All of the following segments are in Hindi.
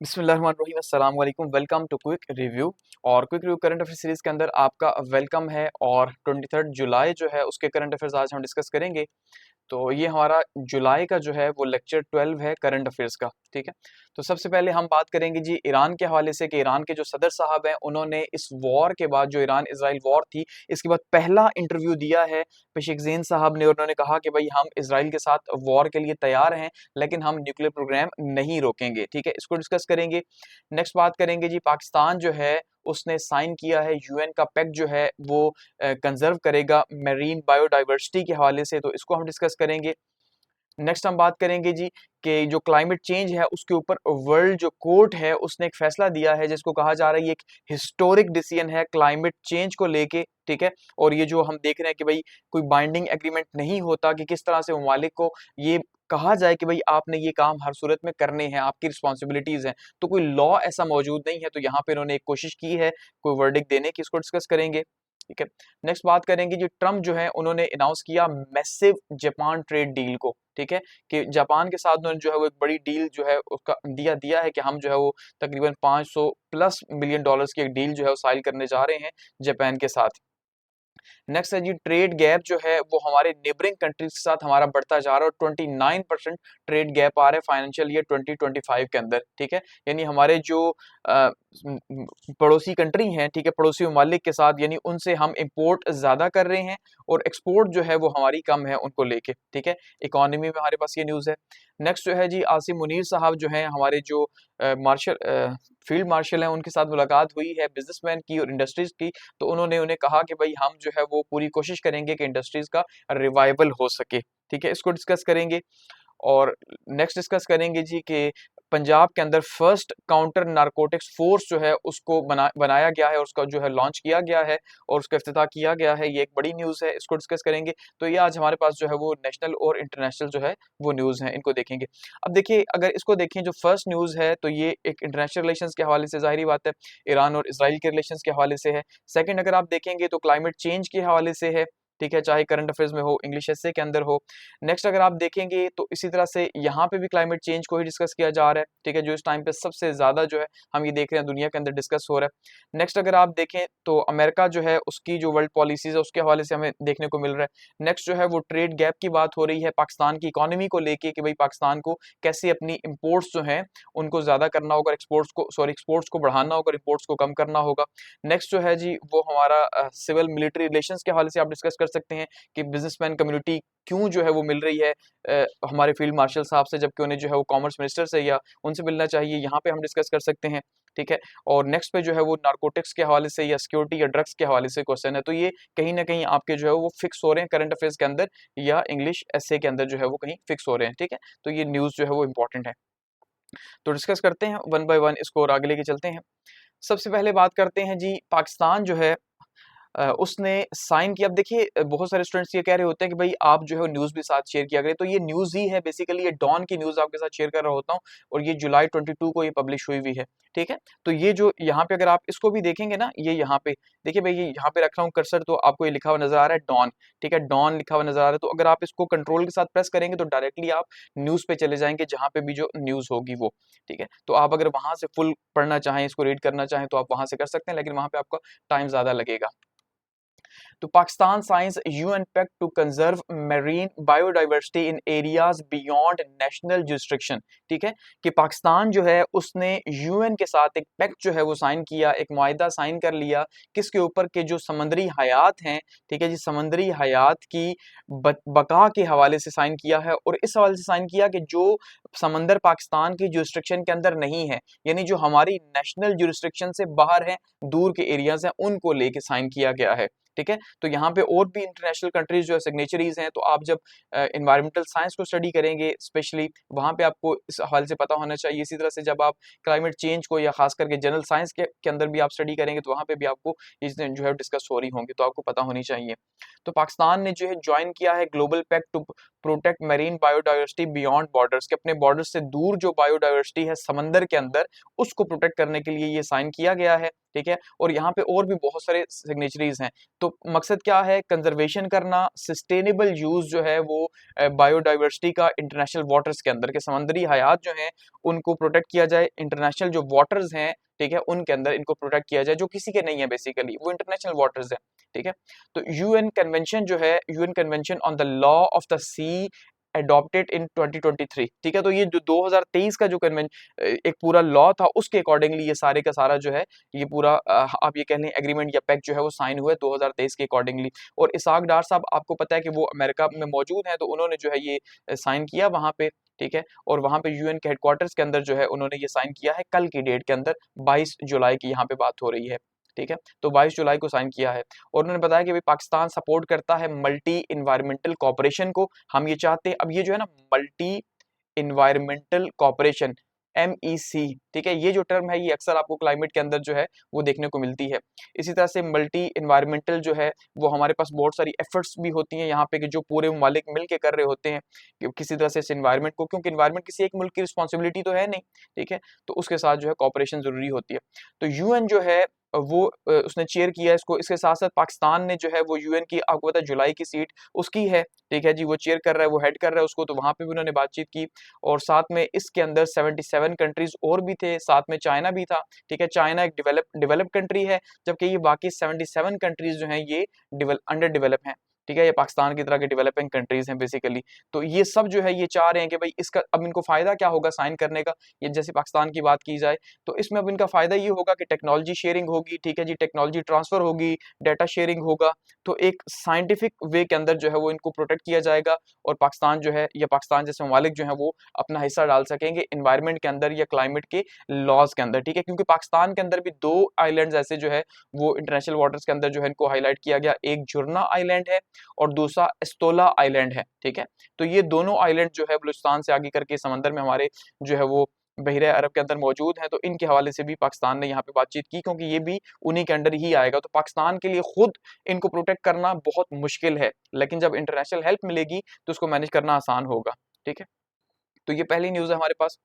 बिस्मिल्लाहिर्रहमानिर्रहीम अस्सलाम वालेकुम। Welcome to quick review. और quick review current affair series के अंदर आपका वेलकम है। और 23 जुलाई जो है उसके करंट अफेयर्स आज हम डिस्कस करेंगे। तो ये हमारा जुलाई का जो है वो लेक्चर 12 है करंट अफेयर्स का। ठीक है, तो सबसे पहले हम बात करेंगे जी ईरान के हवाले से कि ईरान के जो सदर साहब हैं उन्होंने इस वॉर के बाद, जो ईरान इजराइल वॉर थी, इसके बाद पहला इंटरव्यू दिया है पेशिक्जीन साहब ने। उन्होंने कहा कि भाई हम इजराइल के साथ वॉर के लिए तैयार हैं, लेकिन हम न्यूक्लियर प्रोग्राम नहीं रोकेंगे। ठीक है, इसको डिस्कस करेंगे। नेक्स्ट बात करेंगे जी पाकिस्तान जो है उसने साइन किया है यूएन का पैक्ट जो है वो कंजर्व करेगा मेरीन बायोडाइवर्सिटी के हवाले से, तो इसको हम डिस्कस करेंगे। नेक्स्ट हम बात करेंगे जी कि जो क्लाइमेट चेंज है उसके ऊपर वर्ल्ड जो कोर्ट है उसने एक फैसला दिया है जिसको कहा जा रहा है ये एक हिस्टोरिक डिसीजन है क्लाइमेट चेंज को लेके। ठीक है, और ये जो हम देख रहे हैं कि भाई कोई बाइंडिंग एग्रीमेंट नहीं होता कि किस तरह से ममालिक को ये कहा जाए कि भाई आपने ये काम हर सूरत में करने हैं, आपकी रिस्पॉन्सिबिलिटीज हैं, तो कोई लॉ ऐसा मौजूद नहीं है। तो यहाँ पे इन्होंने एक कोशिश की है कोई वर्डिक देने की, इसको डिस्कस करेंगे। ठीक है, नेक्स्ट बात करेंगे जी ट्रम्प जो है उन्होंने अनाउंस किया मैसिव जापान ट्रेड डील को। ठीक है, कि जापान के साथ उन्होंने जो है वो एक बड़ी डील जो है उसका दिया दिया है कि हम जो है वो तकरीबन 500 प्लस मिलियन डॉलर्स की एक डील जो है वो साइन करने जा रहे हैं जापान के साथ। नेक्स्ट है जी ट्रेड गैप जो है वो हमारे नेबरिंग कंट्रीज के साथ हमारा बढ़ता जा रहा है और 29% ट्रेड गैप आ रहा है फाइनेंशियल ईयर 2025 के अंदर। ठीक है, यानी हमारे जो अ, पड़ोसी कंट्री हैं, ठीक है, पड़ोसी ममालिक के साथ, यानी उनसे हम इंपोर्ट ज्यादा कर रहे हैं और एक्सपोर्ट जो है वो हमारी कम है उनको लेके। ठीक है, इकोनॉमी में हमारे पास ये न्यूज़ है। नेक्स्ट जो है जी आसिम मुनीर साहब जो हैं हमारे जो मार्शल फील्ड मार्शल हैं उनके साथ मुलाकात हुई है बिजनेसमैन की और इंडस्ट्रीज की। तो उन्होंने उन्हें कहा कि भाई हम जो है वो पूरी कोशिश करेंगे कि इंडस्ट्रीज का रिवाइवल हो सके। ठीक है, इसको डिस्कस करेंगे। और नेक्स्ट डिस्कस करेंगे जी कि पंजाब के अंदर फर्स्ट काउंटर नारकोटिक्स फोर्स जो है उसको बनाया गया है और उसका जो है लॉन्च किया गया है और उसका इफ्तिताह किया गया है। ये एक बड़ी न्यूज़ है, इसको डिस्कस करेंगे। तो ये आज हमारे पास जो है वो नेशनल और इंटरनेशनल जो है वो न्यूज़ है, इनको देखेंगे। अब देखिए, अगर इसको देखें जो फर्स्ट न्यूज़ है तो ये एक इंटरनेशनल रिलेशंस के हवाले से, ज़ाहिरी बात है ईरान और इसराइल के रिलेशंस के हवाले से है। सेकंड अगर आप देखेंगे तो क्लाइमेट चेंज के हवाले से है। ठीक है, चाहे करंट अफेयर्स में हो, इंग्लिश एसे के अंदर हो। नेक्स्ट अगर आप देखेंगे तो इसी तरह से यहाँ पे भी क्लाइमेट चेंज को ही डिस्कस किया जा रहा है। ठीक है, जो इस टाइम पे सबसे ज्यादा जो है हम ये देख रहे हैं दुनिया के अंदर डिस्कस हो रहा है। नेक्स्ट अगर आप देखें तो अमेरिका जो है उसकी जो वर्ल्ड पॉलिसीज है उसके हवाले से हमें देखने को मिल रहा है। नेक्स्ट जो है वो ट्रेड गैप की बात हो रही है पाकिस्तान की इकोनॉमी को लेके कि भाई पाकिस्तान को कैसे अपनी इम्पोर्ट्स जो हैं उनको ज्यादा करना होगा, एक्सपोर्ट्स को बढ़ाना होगा, इम्पोर्ट्स को कम करना होगा। नेक्स्ट जो है जी वो हमारा सिविल मिलिट्री रिलेशंस के हवाले से आप डिस्कस कर सकते हैं कि बिजनेसमैन कम्युनिटी क्यों जो है वो मिल रही है हमारे फील्ड मार्शल साहब से, जबकि उन्हें जो है वो कॉमर्स मिनिस्टर से या उनसे मिलना चाहिए, यहाँ पे हम डिस्कस कर सकते हैं। ठीक है, और नेक्स्ट पे जो है वो नारकोटिक्स के हवाले से या सिक्योरिटी या ड्रग्स के हवाले से क्वेश्चन है। तो ये कहीं ना कहीं आपके जो है वो फिक्स हो रहे हैं करंट अफेयर्स के अंदर या इंग्लिश एसे के अंदर जो है वो कहीं फिक्स हो रहे हैं। ठीक है, तो ये न्यूज़ जो है वो इंपॉर्टेंट है। तो डिस्कस करते हैं वन बाय वन, इसको और आगे लेके चलते हैं। सबसे पहले बात करते हैं जी पाकिस्तान जो है उसने साइन किया। अब देखिए बहुत सारे स्टूडेंट्स ये कह रहे होते हैं कि भाई आप जो है न्यूज़ भी साथ शेयर किया करें, तो ये न्यूज़ ही है बेसिकली, ये डॉन की न्यूज़ आपके साथ शेयर कर रहा होता हूँ और ये जुलाई 22 को ये पब्लिश हुई हुई है। ठीक है, तो ये जो यहाँ पे अगर आप इसको भी देखेंगे ना, ये यहाँ पे देखिए भाई, ये यहाँ पे रख रहा हूँ कर्सर, तो आपको ये लिखा हुआ नजर आ रहा है डॉन। ठीक है, डॉन लिखा हुआ नजर आ रहा है। तो अगर आप इसको कंट्रोल के साथ प्रेस करेंगे तो डायरेक्टली आप न्यूज़ पे चले जाएंगे जहाँ पे भी जो न्यूज़ होगी वो। ठीक है, तो आप अगर वहां से फुल पढ़ना चाहें, इसको रीड करना चाहें तो आप वहां से कर सकते हैं, लेकिन वहां पे आपका टाइम ज्यादा लगेगा। तो Pakistan signs UN pact to conserve marine biodiversity in areas beyond national jurisdiction. ठीक है, कि पाकिस्तान जो है उसने यूएन के साथ एक पैक्ट जो है वो साइन किया, एक मुआहिदा साइन कर लिया, किसके ऊपर के जो समंदरी हयात हैं, ठीक है जी, समंदरी हयात की बका के हवाले से साइन किया है। और इस हवाले से साइन किया कि जो समंदर पाकिस्तान की जुरिस्डिक्शन के अंदर नहीं है, यानी जो हमारी नेशनल जुरिस्डिक्शन से बाहर है, दूर के एरियाज हैं, उनको लेके साइन किया गया है। ठीक है, तो यहाँ पे और भी इंटरनेशनल कंट्रीज जो है सिग्नेचरीज हैं, तो आप जब इन्वायरमेंटल साइंस को स्टडी करेंगे स्पेशली, वहाँ पे आपको इस हवाले से पता होना चाहिए। इसी तरह से जब आप क्लाइमेट चेंज को या खास करके जनरल साइंस के अंदर भी आप स्टडी करेंगे तो वहाँ पे भी आपको ये चीजें जो है डिस्कस हो रही होंगी, तो आपको पता होनी चाहिए। तो पाकिस्तान ने जो है ज्वाइन किया है global pact to protect marine biodiversity beyond borders, के अपने बॉर्डर से दूर जो बायोडाइवर्सिटी है समंदर के अंदर, उसको प्रोटेक्ट करने के लिए ये साइन किया गया है। ठीक है, और यहाँ पे और भी बहुत सारे सिग्नेचरीज हैं। तो मकसद क्या है, कंजर्वेशन करना, सस्टेनेबल यूज जो है वो बायोडाइवर्सिटी का इंटरनेशनल वाटर्स के अंदर के समंदरी हयात जो हैं उनको प्रोटेक्ट किया जाए, इंटरनेशनल जो वाटर्स हैं ठीक है उनके अंदर इनको प्रोटेक्ट किया जाए, जो किसी के नहीं है बेसिकली, वो इंटरनेशनल वाटर्स है ठीक है। तो यूएन कन्वेंशन जो है, UN convention on the law of the sea adopted in 2023 ठीक है। तो ये जो 2023 का जो कन्वेंशन एक पूरा लॉ था उसके अकॉर्डिंगली ये सारे का सारा जो है ये पूरा आप ये कह लें एग्रीमेंट या पैक्ट जो है वो साइन हुआ है 2023 के अकॉर्डिंगली। और इसाक डार साहब आपको पता है कि वो अमेरिका में मौजूद हैं, तो उन्होंने जो है ये साइन किया वहां पे ठीक है। और वहां पे यूएन के हेडक्वार्टर्स के अंदर जो है उन्होंने ये साइन किया है कल की डेट के अंदर, 22 जुलाई की यहाँ पे बात हो रही है ठीक है। तो 22 जुलाई को साइन किया है और उन्होंने बताया कि भाई पाकिस्तान सपोर्ट करता है मल्टी इन्वायरमेंटल कॉपरेशन को, हम ये चाहते हैं। अब ये जो है ना मल्टी इन्वायरमेंटल कॉपरेशन MEC ठीक है, ये जो टर्म है ये अक्सर आपको क्लाइमेट के अंदर जो है वो देखने को मिलती है। इसी तरह से मल्टी इन्वायरमेंटल जो है वो हमारे पास बहुत सारी एफर्ट्स भी होती हैं यहाँ पे कि जो पूरे ममालिक मिल के कर रहे होते हैं कि किसी तरह से इस इन्वायरमेंट को, क्योंकि इन्वायरमेंट किसी एक मुल्क की रिस्पॉन्सिबिलिटी तो है नहीं ठीक है, तो उसके साथ जो है कॉपरेशन जरूरी होती है। तो यूएन जो है वो उसने चेयर किया इसको। इसके साथ साथ पाकिस्तान ने जो है वो यूएन की आपको पता है जुलाई की सीट उसकी है ठीक है जी, वो चेयर कर रहा है, वो हेड कर रहा है उसको, तो वहां पे भी उन्होंने बातचीत की। और साथ में इसके अंदर 77 कंट्रीज और भी थे, साथ में चाइना भी था ठीक है। चाइना एक डेवलप कंट्री है, जबकि ये बाकी 77 कंट्रीज जो हैं ये अंडर डेवलप हैं ठीक है। ये पाकिस्तान की तरह के डेवलपिंग कंट्रीज हैं बेसिकली। तो ये सब जो है ये चाह रहे हैं कि भाई इसका अब इनको फायदा क्या होगा साइन करने का, ये जैसे पाकिस्तान की बात की जाए तो इसमें अब इनका फायदा ये होगा कि टेक्नोलॉजी शेयरिंग होगी ठीक है जी, टेक्नोलॉजी ट्रांसफर होगी, डाटा शेयरिंग होगा, तो एक साइंटिफिक वे के अंदर जो है वो इनको प्रोटेक्ट किया जाएगा। और पाकिस्तान जो है या पाकिस्तान जैसे ममालिक जो है वो अपना हिस्सा डाल सकेंगे इन्वायरमेंट के अंदर या क्लाइमेट के लॉज के अंदर ठीक है। क्योंकि पाकिस्तान के अंदर भी 2 आइलैंड्स ऐसे जो है वो इंटरनेशनल वाटर्स के अंदर जो है इनको हाईलाइट किया गया, एक जुर्ना आइलैंड है और दूसरा एस्तोला आइलैंड है ठीक है। तो ये दोनों आइलैंड जो है बलूचिस्तान से आगे करके समंदर में हमारे जो है वो बहिरे अरब के अंदर मौजूद है, तो इनके हवाले से भी पाकिस्तान ने यहाँ पे बातचीत की, क्योंकि ये भी उन्हीं के अंडर ही आएगा। तो पाकिस्तान के लिए खुद इनको प्रोटेक्ट करना बहुत मुश्किल है, लेकिन जब इंटरनेशनल हेल्प मिलेगी तो उसको मैनेज करना आसान होगा ठीक है। तो ये पहली न्यूज है हमारे पास।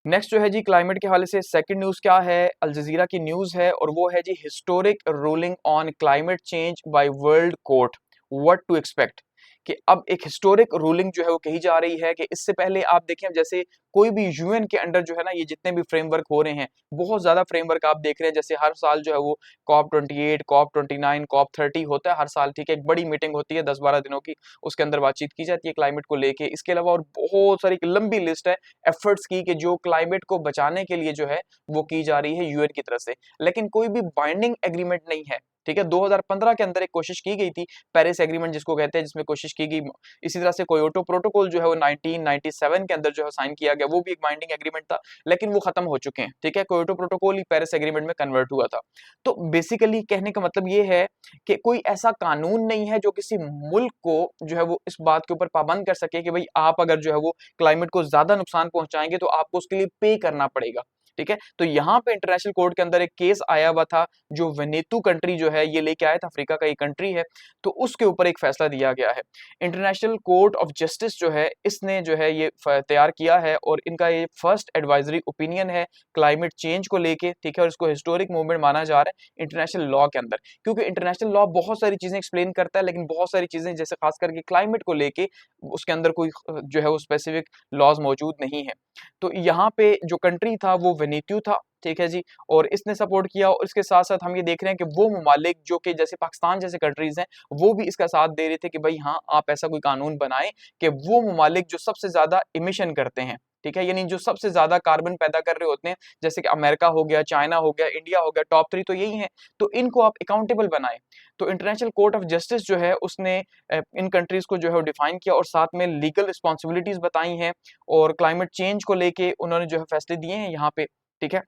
नेक्स्ट जो है जी क्लाइमेट के हवाले से सेकंड न्यूज क्या है, अल जजीरा की न्यूज है और वो है जी historic ruling on climate change by world court, what to expect. कि अब एक हिस्टोरिक रूलिंग जो है वो कही जा रही है कि इससे पहले आप देखें जैसे कोई भी यूएन के अंडर जो है ना ये जितने भी फ्रेमवर्क हो रहे हैं, बहुत ज्यादा फ्रेमवर्क आप देख रहे हैं, जैसे हर साल जो है वो COP28 COP29 COP30 होता है हर साल ठीक है। एक बड़ी मीटिंग होती है 10-12 दिनों की, उसके अंदर बातचीत की जाती है क्लाइमेट को लेके। इसके अलावा और बहुत सारी एक लंबी लिस्ट है एफर्ट्स की कि जो क्लाइमेट को बचाने के लिए जो है वो की जा रही है यूएन की तरफ से, लेकिन कोई भी बाइंडिंग एग्रीमेंट नहीं है ठीक है। 2015 के अंदर एक कोशिश की गई थी पेरिस एग्रीमेंट जिसको कहते हैं, जिसमें कोशिश की गई। इसी तरह से कोयोटो प्रोटोकॉल जो है वो 1997 के अंदर जो है साइन किया गया, वो भी एक बाइंडिंग एग्रीमेंट था, लेकिन वो खत्म हो चुके हैं ठीक है। कोयोटो प्रोटोकॉल ही पेरिस एग्रीमेंट में कन्वर्ट हुआ था। तो बेसिकली कहने का मतलब ये है कि कोई ऐसा कानून नहीं है जो किसी मुल्क को जो है वो इस बात के ऊपर पाबंद कर सके कि भाई आप अगर जो है वो क्लाइमेट को ज्यादा नुकसान पहुंचाएंगे तो आपको उसके लिए पे करना पड़ेगा ठीक है। तो यहाँ पे इंटरनेशनल कोर्ट के अंदर एक केस आया हुआ था, जो वेनेतु कंट्री जो है ये लेके आया था, अफ्रीका का एक कंट्री है, तो उसके ऊपर एक फैसला दिया गया है। इंटरनेशनल कोर्ट ऑफ जस्टिस जो है इसने जो है ये तैयार किया है और इनका ये फर्स्ट एडवाइजरी ओपिनियन है क्लाइमेट चेंज को लेके ठीक है। और इसको हिस्टोरिक मूवमेंट माना जा रहा है इंटरनेशनल लॉ के अंदर, क्योंकि इंटरनेशनल लॉ बहुत सारी चीजें एक्सप्लेन करता है, लेकिन बहुत सारी चीजें जैसे खास करके क्लाइमेट को लेके उसके अंदर कोई जो है वो स्पेसिफिक लॉज मौजूद नहीं है। तो यहाँ पे जो कंट्री था वो वेनेत्यू था ठीक है जी, और इसने सपोर्ट किया। और इसके साथ साथ हम ये देख रहे हैं कि वो ममालिक जो कि जैसे पाकिस्तान जैसे कंट्रीज हैं वो भी इसका साथ दे रहे थे कि भाई हाँ आप ऐसा कोई कानून बनाएं कि वो ममालिक जो सबसे ज्यादा इमिशन करते हैं ठीक है, यानी जो सबसे ज्यादा कार्बन पैदा कर रहे होते हैं, जैसे कि अमेरिका हो गया, चाइना हो गया, इंडिया हो गया, टॉप 3 तो यही है, तो इनको आप अकाउंटेबल बनाएं। तो इंटरनेशनल कोर्ट ऑफ जस्टिस जो है उसने इन कंट्रीज को जो है डिफाइन किया और साथ में लीगल रिस्पॉन्सिबिलिटीज बताई हैं और क्लाइमेट चेंज को लेके उन्होंने जो है फैसले दिए हैं यहाँ पे ठीक है।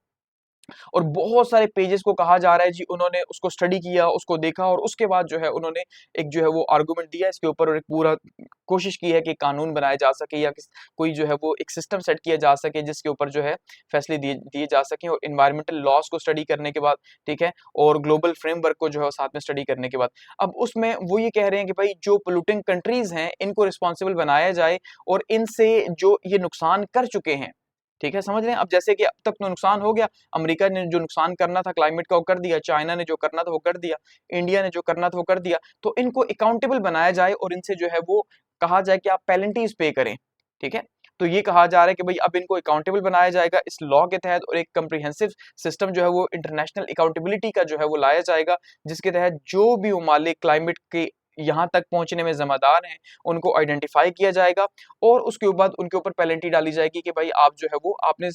और बहुत सारे पेजेस को कहा जा रहा है जी उन्होंने उसको स्टडी किया, उसको देखा और उसके बाद जो है उन्होंने एक जो है वो आर्गुमेंट दिया इसके ऊपर और एक पूरा कोशिश की है कि कानून बनाया जा सके या कोई जो है वो एक सिस्टम सेट किया जा सके जिसके ऊपर जो है फैसले दिए जा सके। और इन्वायरमेंटल लॉस को स्टडी करने के बाद ठीक है और ग्लोबल फ्रेमवर्क को जो है साथ में स्टडी करने के बाद अब उसमें वो ये कह रहे हैं कि भाई जो पोल्यूटिंग कंट्रीज हैं इनको रिस्पॉन्सिबल बनाया जाए और इनसे जो ये नुकसान कर चुके हैं ठीक है, समझ रहे हैं। अब जैसे कि अब तक तो नुकसान हो गया, अमेरिका ने जो नुकसान करना था क्लाइमेट का वो कर दिया, चाइना ने जो करना था वो कर दिया, इंडिया ने जो करना था वो कर दिया। तो इनको अकाउंटेबल बनाया जाए और इनसे जो है वो कहा जाए कि आप पेनल्टीज पे करें। ठीक है, तो ये कहा जा रहा है कि भाई अब इनको अकाउंटेबल बनाया जाएगा इस लॉ के तहत, और एक कम्प्रिहेंसिव सिस्टम जो है वो इंटरनेशनल अकाउंटेबिलिटी का जो है वो लाया जाएगा, जिसके तहत जो भी ममालिक क्लाइमेट के यहाँ तक पहुंचने में जिम्मेदार हैं उनको आइडेंटिफाई किया जाएगा, और उसके बाद उनके ऊपर पेनल्टी डाली जाएगी कि भाई आप जो है वो आपने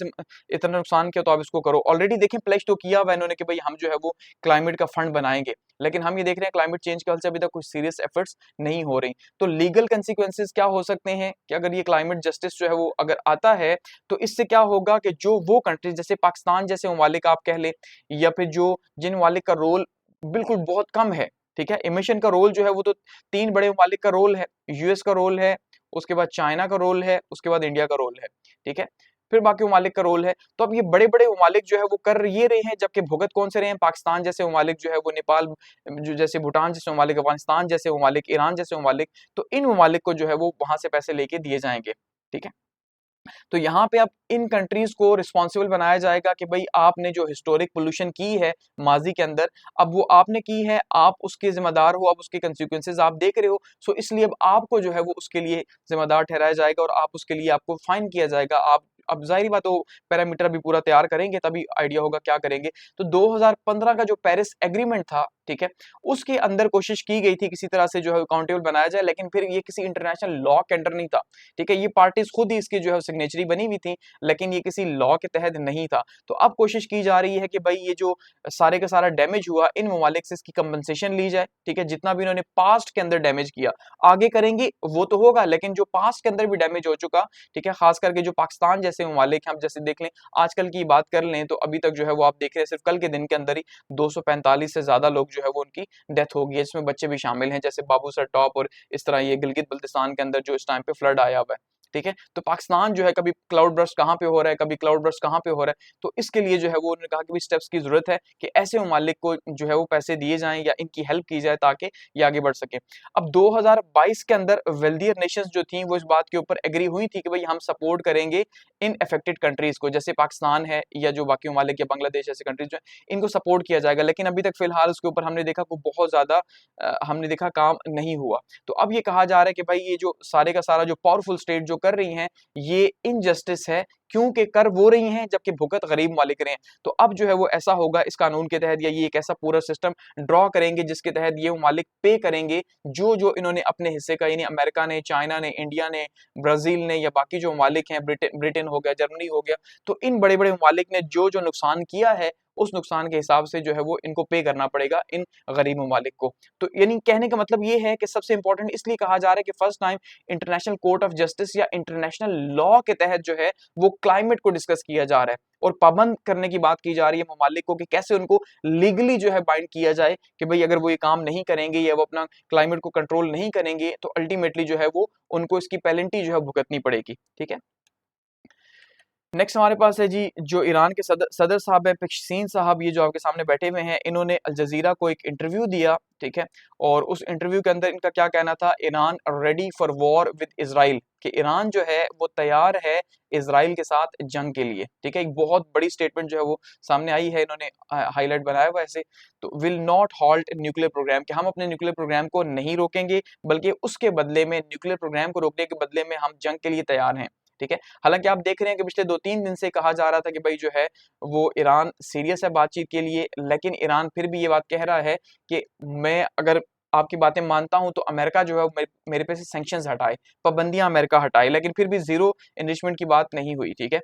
इतना नुकसान किया तो आप इसको करो। ऑलरेडी देखें प्लेज तो किया हुआ इन्होंने कि भाई हम जो है वो क्लाइमेट का फंड बनाएंगे, लेकिन हम ये देख रहे हैं क्लाइमेट चेंज के हल से अभी तक कुछ सीरियस एफर्ट्स नहीं हो रही। तो लीगल कंसिक्वेंसेस क्या हो सकते हैं कि अगर ये क्लाइमेट जस्टिस जो है वो अगर आता है तो इससे क्या होगा कि जो वो कंट्रीज जैसे पाकिस्तान जैसे ममालिक आप कह लें, या फिर जो जिन ममालिक का रोल बिल्कुल बहुत कम है, ठीक है, एमिशन का रोल जो है वो तो 3 बड़े ममालिक का रोल है, यूएस का रोल है, उसके बाद चाइना का रोल है, उसके बाद इंडिया का रोल है, ठीक है, फिर बाकी ममालिक का रोल है। तो अब ये बड़े-बड़े ममालिक जो है वो कर ये रहे हैं, जबकि भुगत कौन से रहे हैं? पाकिस्तान जैसे ममालिक जो है वो, नेपाल जो जैसे, भूटान जैसे ममालिक, अफगानिस्तान जैसे ममालिक, ईरान जैसे ममालिक, तो इन ममालिक को जो है वो वहां से पैसे लेके दिए जाएंगे। ठीक है, तो यहाँ पे अब इन कंट्रीज को रिस्पॉन्सिबल बनाया जाएगा कि भाई आपने जो हिस्टोरिक पोल्यूशन की है माजी के अंदर, अब वो आपने की है, आप उसके जिम्मेदार हो, अब उसके कंसिक्वेंसेज आप देख रहे हो, सो इसलिए अब आपको जो है वो उसके लिए जिम्मेदार ठहराया जाएगा और आप उसके लिए आपको फाइन किया जाएगा। आप अब जाहिर बात हो पैरामीटर भी पूरा तैयार करेंगे तभी आइडिया होगा क्या करेंगे। तो 2015 का जो पेरिस एग्रीमेंट था, ठीक है, उसके अंदर कोशिश की गई थी किसी तरह से जो है अकाउंटेबल बनाया जाए, लेकिन फिर ये किसी इंटरनेशनल लॉ के अंडर नहीं था। ठीक है, ये पार्टीज खुद ही इसकी जो है सिग्नेचरी बनी हुई थी, लेकिन ये किसी लॉ के तहत नहीं था। तो अब कोशिश की जा रही है कि भाई ये जो सारे का सारा डैमेज हुआ इन ममालिक से इसकी कंपनसेशन ली जाए। ठीक है, जितना भी इन्होंने पास्ट के अंदर डैमेज किया, आगे करेंगे वो तो होगा, लेकिन जो पास्ट के अंदर भी डैमेज हो चुका, ठीक है, खास करके जो पाकिस्तान जैसे ममालिक हैं, हम जैसे देख लें आजकल की बात कर लें तो अभी तक जो है वो आप देख रहे हैं सिर्फ कल के दिन के अंदर ही 245 से ज्यादा लोग जो है वो उनकी डेथ हो गई है, जिसमें बच्चे भी शामिल हैं, जैसे बाबू सर टॉप और इस तरह ये गिलगित बल्तिस्तान के अंदर जो इस टाइम पे फ्लड आया हुआ है। ठीक है, तो पाकिस्तान जो है कभी क्लाउड बर्स्ट कहाँ पे हो रहा है, कभी क्लाउड बर्स्ट कहाँ पे हो रहा है, तो इसके लिए जो है वो उन्होंने कहा कि भी स्टेप्स की जरूरत है कि ऐसे ममालिक को जो है वो पैसे दिए जाएं या इनकी हेल्प की जाए ताकि ये आगे बढ़ सके। अब 2022 के अंदर वेल्दियर नेशंस जो थी वो इस बात के ऊपर एग्री हुई थी कि भाई हम सपोर्ट करेंगे इन अफेक्टेड कंट्रीज को, जैसे पाकिस्तान है या जो बाकी ममालिक या बांग्लादेश ऐसे कंट्रीज जो है इनको सपोर्ट किया जाएगा, लेकिन अभी तक फिलहाल उसके ऊपर हमने देखा को बहुत ज्यादा हमने देखा काम नहीं हुआ। तो अब ये कहा जा रहा है कि भाई ये जो सारे का सारा जो पावरफुल स्टेट जो कर रही हैं ये इनजस्टिस है, क्योंकि कर वो रही हैं जबकि भुगत गरीब मालिक रहे हैं। तो अब जो है वो ऐसा होगा इस कानून के तहत, या ये एक ऐसा पूरा सिस्टम ड्रॉ करेंगे जिसके तहत ये मालिक पे करेंगे जो जो इन्होंने अपने हिस्से का, यानी अमेरिका ने, चाइना ने, इंडिया ने, ब्राजील ने या बाकी जो मालिक हैं, ब्रिटेन हो गया, जर्मनी हो गया, तो इन बड़े बड़े मालिक ने जो जो नुकसान किया है उस नुकसान के हिसाब से जो है वो इनको पे करना पड़ेगा इन गरीब ममालिक को। तो यानी कहने का मतलब ये है कि सबसे इंपॉर्टेंट इसलिए कहा जा रहा है कि first time international court of justice या इंटरनेशनल लॉ के तहत जो है वो क्लाइमेट को डिस्कस किया जा रहा है और पाबंद करने की बात की जा रही है ममालिक को कि कैसे उनको लीगली जो है बाइंड किया जाए कि भाई अगर वो ये काम नहीं करेंगे या वो अपना क्लाइमेट को कंट्रोल नहीं करेंगे तो अल्टीमेटली जो है वो उनको इसकी पेनल्टी जो है भुगतनी पड़ेगी। ठीक है, नेक्स्ट हमारे पास है जी जो ईरान के सदर साहब है पेक्शीन साहब, ये जो आपके सामने बैठे हुए हैं, इन्होंने अल जजीरा को एक इंटरव्यू दिया। ठीक है, और उस इंटरव्यू के अंदर इनका क्या कहना था, Iran ready for war with Israel, कि ईरान जो है वो तैयार है इजराइल के साथ जंग के लिए। ठीक है, एक बहुत बड़ी स्टेटमेंट जो है वो सामने आई है, इन्होंने हाईलाइट बनाया हुआ ऐसे, तो will not halt nuclear program, कि हम अपने न्यूक्लियर प्रोग्राम को नहीं रोकेंगे बल्कि उसके बदले में, न्यूक्लियर प्रोग्राम को रोकने के बदले में हम जंग के लिए तैयार हैं। ठीक है, हालांकि आप देख रहे हैं कि पिछले 2-3 दिन से कहा जा रहा था कि भाई जो है वो ईरान सीरियस है बातचीत के लिए, लेकिन ईरान फिर भी ये बात कह रहा है कि मैं अगर आपकी बातें मानता हूं तो अमेरिका जो है वो मेरे पे से सैंक्शंस हटाए, पाबंदियां अमेरिका हटाए, लेकिन फिर भी जीरो एनरिचमेंट की बात नहीं हुई। ठीक है,